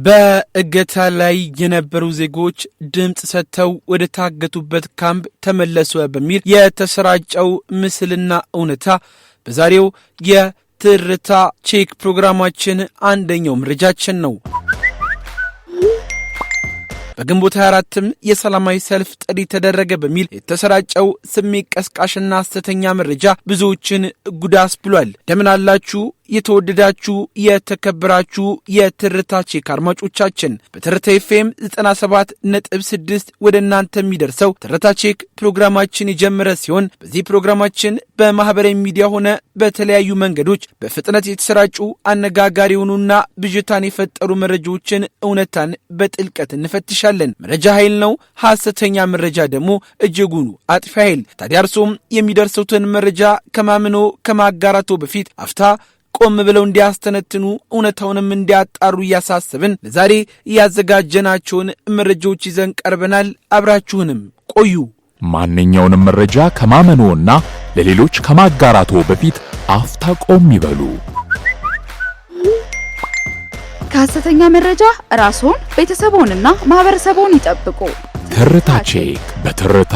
በእገታ ላይ የነበሩ ዜጎች ድምጽ ሰጥተው ወደ ታገቱበት ካምፕ ተመለሱ በሚል የተሰራጨው ምስልና እውነታ በዛሬው የትርታ ቼክ ፕሮግራማችን አንደኛው መረጃችን ነው። በግንቦት 24ም የሰላማዊ ሰልፍ ጥሪ ተደረገ በሚል የተሰራጨው ስሜት ቀስቃሽና ሐሰተኛ መረጃ ብዙዎችን ጉዳት ብሏል። እንደምን አላችሁ የተወደዳችሁ የተከበራችሁ የትርታ ቼክ አድማጮቻችን፣ በትርታ ኤፍኤም 97.6 ወደ እናንተ የሚደርሰው ትርታ ቼክ ፕሮግራማችን የጀመረ ሲሆን በዚህ ፕሮግራማችን በማህበራዊ ሚዲያ ሆነ በተለያዩ መንገዶች በፍጥነት የተሰራጩ አነጋጋሪ የሆኑና ብዥታን የፈጠሩ መረጃዎችን እውነታን በጥልቀት እንፈትሻለን። መረጃ ኃይል ነው፣ ሐሰተኛ መረጃ ደግሞ እጅጉኑ አጥፊ ኃይል። ታዲያ እርሶም የሚደርሱትን መረጃ ከማመኖ ከማጋራቶ በፊት አፍታ ቆም ብለው እንዲያስተነትኑ እውነታውንም እንዲያጣሩ እያሳሰብን ለዛሬ ያዘጋጀናቸውን መረጃዎች ይዘን ቀርበናል። አብራችሁንም ቆዩ። ማንኛውንም መረጃ ከማመኖና ለሌሎች ከማጋራቶ በፊት አፍታ ቆም ይበሉ። ከሐሰተኛ መረጃ ራስዎን ቤተሰቦንና ማህበረሰቦን ይጠብቁ። ትርታ ቼክ በትርታ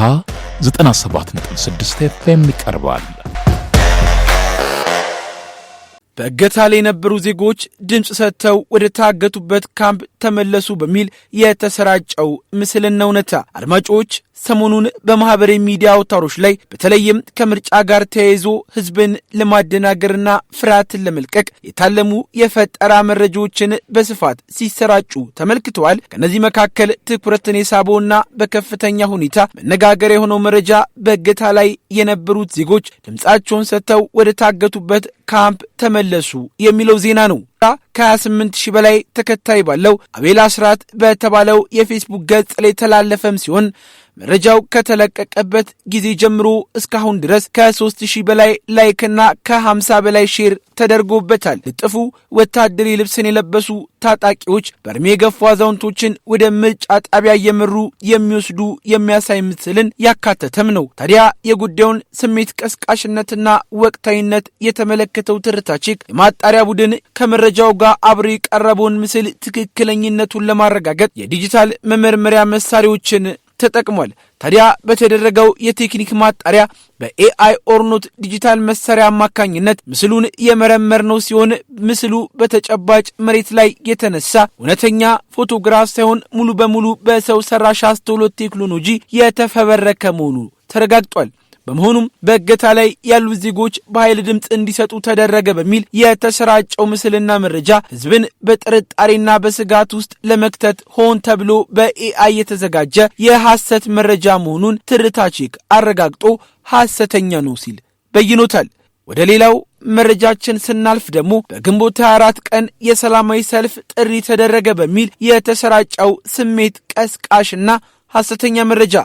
97.6 ኤፍኤም ይቀርባል። በእገታ ላይ የነበሩ ዜጎች ድምጽ ሰጥተው ወደ ታገቱበት ካምፕ ተመለሱ በሚል የተሰራጨው ምስልና እውነታ አድማጮች ሰሞኑን በማህበራዊ ሚዲያ አውታሮች ላይ በተለይም ከምርጫ ጋር ተያይዞ ህዝብን ለማደናገርና ፍርሃትን ለመልቀቅ የታለሙ የፈጠራ መረጃዎችን በስፋት ሲሰራጩ ተመልክተዋል። ከነዚህ መካከል ትኩረትን የሳበውና በከፍተኛ ሁኔታ መነጋገሪያ የሆነው መረጃ በእገታ ላይ የነበሩት ዜጎች ድምጻቸውን ሰጥተው ወደ ታገቱበት ካምፕ ተመለሱ የሚለው ዜና ነው። ከ28,000 በላይ ተከታይ ባለው አቤል አስራት በተባለው የፌስቡክ ገጽ ላይ ተላለፈም ሲሆን መረጃው ከተለቀቀበት ጊዜ ጀምሮ እስካሁን ድረስ ከ3,000 በላይ ላይክና ከ50 በላይ ሼር ተደርጎበታል። ልጥፉ ወታደራዊ ልብስን የለበሱ ታጣቂዎች በእድሜ የገፉ አዛውንቶችን ወደ ምርጫ ጣቢያ እየመሩ የሚወስዱ የሚያሳይ ምስልን ያካተተም ነው። ታዲያ የጉዳዩን ስሜት ቀስቃሽነትና ወቅታዊነት የተመለከተው ትርታ ቼክ የማጣሪያ ቡድን ከመረጃው ጋር አብሮ የቀረበውን ምስል ትክክለኝነቱን ለማረጋገጥ የዲጂታል መመርመሪያ መሳሪያዎችን ተጠቅሟል። ታዲያ በተደረገው የቴክኒክ ማጣሪያ በኤአይ ኦርኖት ዲጂታል መሳሪያ አማካኝነት ምስሉን የመረመርነው ሲሆን ምስሉ በተጨባጭ መሬት ላይ የተነሳ እውነተኛ ፎቶግራፍ ሳይሆን ሙሉ በሙሉ በሰው ሰራሽ አስተውሎት ቴክኖሎጂ የተፈበረከ መሆኑ ተረጋግጧል። በመሆኑም በእገታ ላይ ያሉ ዜጎች በኃይል ድምጽ እንዲሰጡ ተደረገ በሚል የተሰራጨው ምስልና መረጃ ህዝብን በጥርጣሬና በስጋት ውስጥ ለመክተት ሆን ተብሎ በኤአይ የተዘጋጀ የሐሰት መረጃ መሆኑን ትርታ ቼክ አረጋግጦ ሐሰተኛ ነው ሲል በይኖታል። ወደ ሌላው መረጃችን ስናልፍ ደግሞ በግንቦት 24 ቀን የሰላማዊ ሰልፍ ጥሪ ተደረገ በሚል የተሰራጨው ስሜት ቀስቃሽና ሐሰተኛ መረጃ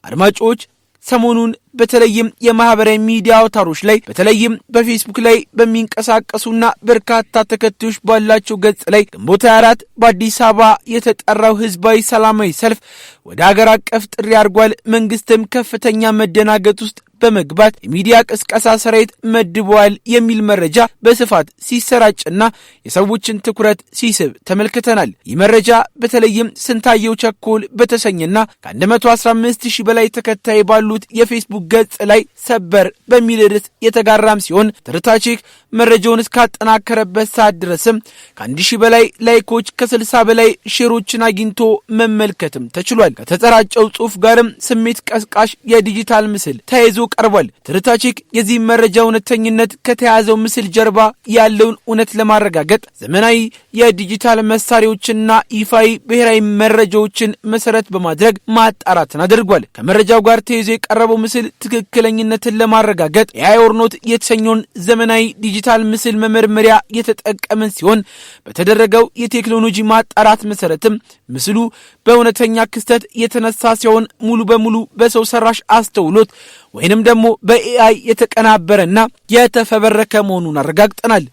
አድማጮች ሰሞኑን በተለይም የማህበራዊ ሚዲያ አውታሮች ላይ በተለይም በፌስቡክ ላይ በሚንቀሳቀሱና በርካታ ተከታዮች ባላቸው ገጽ ላይ ግንቦት 24 በአዲስ አበባ የተጠራው ህዝባዊ ሰላማዊ ሰልፍ ወደ ሀገር አቀፍ ጥሪ አድርጓል፣ መንግስትም ከፍተኛ መደናገጥ ውስጥ በመግባት የሚዲያ ቅስቀሳ ሰራዊት መድበዋል የሚል መረጃ በስፋት ሲሰራጭና የሰዎችን ትኩረት ሲስብ ተመልክተናል። ይህ መረጃ በተለይም ስንታየው ቸኮል በተሰኘና ከ115,000 በላይ ተከታይ ባሉት የፌስቡክ ገጽ ላይ ሰበር በሚል ርዕስ የተጋራም ሲሆን ትርታ ቼክ መረጃውን እስካጠናከረበት ሰዓት ድረስም ከ1,000 በላይ ላይኮች ከ60 በላይ ሼሮችን አግኝቶ መመልከትም ተችሏል። ከተሰራጨው ጽሑፍ ጋርም ስሜት ቀስቃሽ የዲጂታል ምስል ተያይዞ ቀርቧል። ትርታ ቼክ የዚህ መረጃ እውነተኝነት ከተያዘው ምስል ጀርባ ያለውን እውነት ለማረጋገጥ ዘመናዊ የዲጂታል መሳሪያዎችንና ይፋዊ ብሔራዊ መረጃዎችን መሰረት በማድረግ ማጣራትን አድርጓል። ከመረጃው ጋር ተያይዞ የቀረበው ምስል ትክክለኝነትን ለማረጋገጥ ኤአይ ኦርኖት የተሰኘውን ዘመናዊ ዲጂታል ምስል መመርመሪያ የተጠቀመን ሲሆን በተደረገው የቴክኖሎጂ ማጣራት መሰረትም ምስሉ በእውነተኛ ክስተት የተነሳ ሲሆን ሙሉ በሙሉ በሰው ሰራሽ አስተውሎት ወይንም ደግሞ በኤአይ የተቀናበረና የተፈበረከ መሆኑን አረጋግጠናል።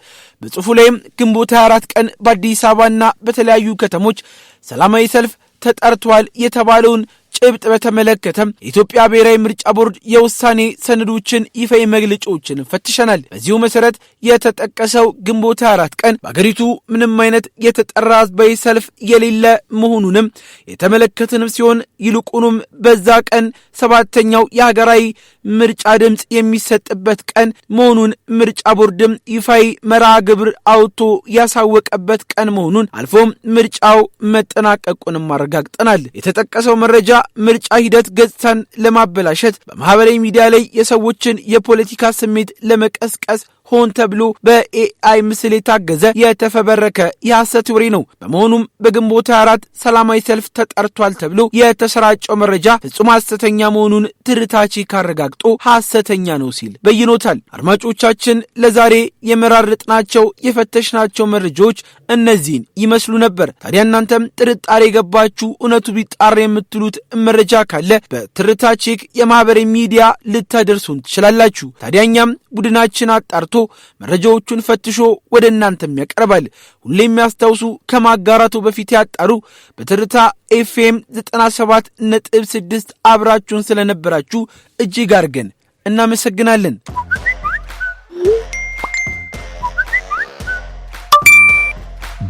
በጽሑፉ ላይም ግንቦት 24 ቀን በአዲስ አበባና በተለያዩ ከተሞች ሰላማዊ ሰልፍ ተጠርቷል የተባለውን ጭብጥ በተመለከተ የኢትዮጵያ ብሔራዊ ምርጫ ቦርድ የውሳኔ ሰነዶችን ይፋዊ መግለጫዎችን ፈትሸናል። በዚሁ መሰረት የተጠቀሰው ግንቦት 4 ቀን በአገሪቱ ምንም አይነት የተጠራ ህዝባዊ ሰልፍ የሌለ መሆኑንም የተመለከትንም ሲሆን ይልቁንም በዛ ቀን 7ኛው የሀገራዊ ምርጫ ድምጽ የሚሰጥበት ቀን መሆኑን ምርጫ ቦርድም ይፋዊ መርሃ ግብር አውጥቶ ያሳወቀበት ቀን መሆኑን አልፎም ምርጫው መጠናቀቁንም አረጋግጠናል። የተጠቀሰው መረጃ ምርጫ ሂደት ገጽታን ለማበላሸት በማህበራዊ ሚዲያ ላይ የሰዎችን የፖለቲካ ስሜት ለመቀስቀስ ሆን ተብሎ በኤአይ ምስል የታገዘ የተፈበረከ የሐሰት ወሬ ነው። በመሆኑም በግንቦት 4 ሰላማዊ ሰልፍ ተጠርቷል ተብሎ የተሰራጨው መረጃ ፍጹም ሐሰተኛ መሆኑን ትርታ ቼክ አረጋግጦ ሐሰተኛ ነው ሲል በይኖታል። አድማጮቻችን ለዛሬ የመራረጥናቸው የፈተሽናቸው መረጃዎች እነዚህን ይመስሉ ነበር። ታዲያ እናንተም ጥርጣሬ የገባችሁ እውነቱ ቢጣራ የምትሉት መረጃ ካለ በትርታ ቼክ የማህበራዊ ሚዲያ ልታደርሱን ትችላላችሁ። ታዲያኛም ቡድናችን አጣርቶ መረጃዎቹን ፈትሾ ወደ እናንተም ያቀርባል። ሁሌም የሚያስታውሱ ከማጋራቱ በፊት ያጣሩ። በትርታ ኤፍኤም 97.6 አብራችሁን ስለነበራችሁ እጅግ አድርገን እናመሰግናለን።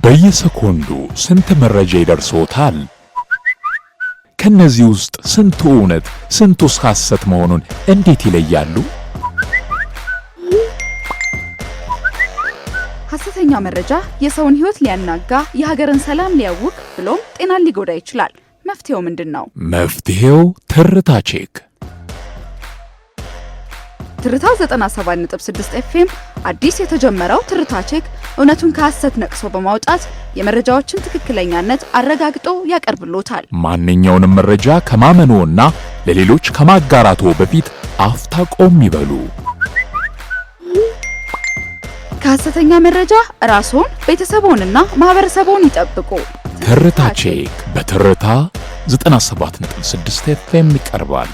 በየሰኮንዱ ስንት መረጃ ይደርሶታል? ከነዚህ ውስጥ ስንቱ እውነት ስንቱስ ሐሰት መሆኑን እንዴት ይለያሉ? ሐሰተኛ መረጃ የሰውን ሕይወት ሊያናጋ፣ የሀገርን ሰላም ሊያውክ ብሎም ጤናን ሊጎዳ ይችላል። መፍትሄው ምንድነው? መፍትሄው ትርታ ቼክ። ትርታው 97.6 ኤፍኤም አዲስ የተጀመረው ትርታ ቼክ እውነቱን ከሐሰት ነቅሶ በማውጣት የመረጃዎችን ትክክለኛነት አረጋግጦ ያቀርብሎታል። ማንኛውንም መረጃ ከማመንዎና ለሌሎች ከማጋራቶ በፊት አፍታ ቆም ይበሉ። ከሐሰተኛ መረጃ ራስዎን፣ ቤተሰቦንና ማህበረሰቦን ይጠብቁ። ትርታ ቼክ በትርታ 97.6 ኤፍኤም ይቀርባል።